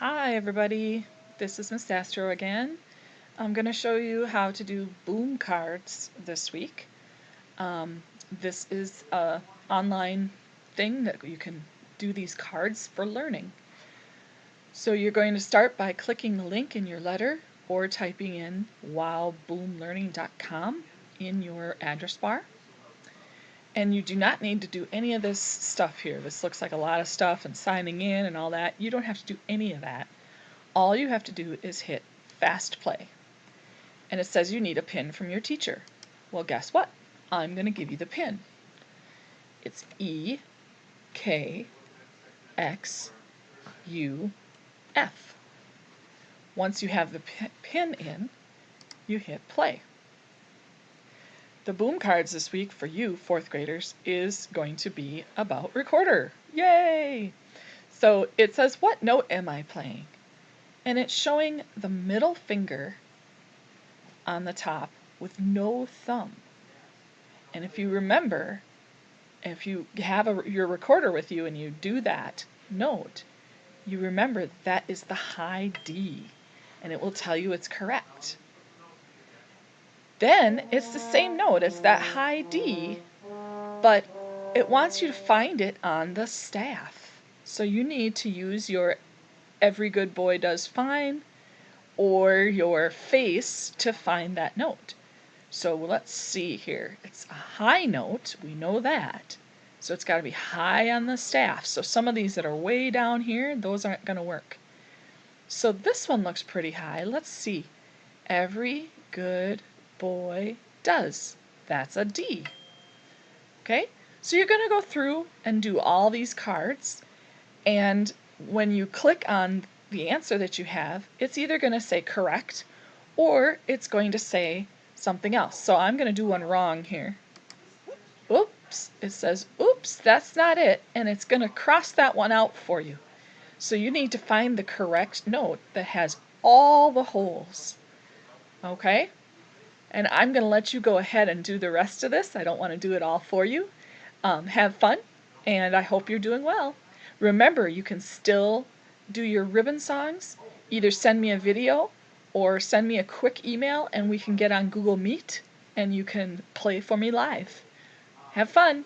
Hi everybody, this is Miss Astro again. I'm going to show you how to do boom cards this week. This is an online thing that you can do these cards for learning. So you're going to start by clicking the link in your letter or typing in wowboomlearning.com in your address bar. And you do not need to do any of this stuff here. This looks like a lot of stuff and signing in and all that. You don't have to do any of that. All you have to do is hit fast play. And it says you need a pin from your teacher. Well, guess what? I'm going to give you the pin. It's E, K, X, U, F. Once you have the pin in, you hit play. The boom cards this week for you, 4th graders, is going to be about recorder. Yay! So it says, what note am I playing? And it's showing the middle finger on the top with no thumb. And if you remember, if you have your recorder with you and you do that note, you remember that is the high D, and it will tell you it's correct. Then it's the same note, it's that high D, but it wants you to find it on the staff. So you need to use your Every Good Boy Does Fine or your face to find that note. So let's see here. It's a high note, we know that. So it's got to be high on the staff. So some of these that are way down here, those aren't going to work. So this one looks pretty high. Let's see. Every good boy does. That's a D. Okay? So you're going to go through and do all these cards, and when you click on the answer that you have, it's either going to say correct or it's going to say something else. So I'm going to do one wrong here. Oops, it says, oops, that's not it, and it's going to cross that one out for you. So you need to find the correct note that has all the holes. Okay? And I'm going to let you go ahead and do the rest of this. I don't want to do it all for you. Have fun, and I hope you're doing well. Remember, you can still do your ribbon songs. Either send me a video or send me a quick email and we can get on Google Meet and you can play for me live. Have fun!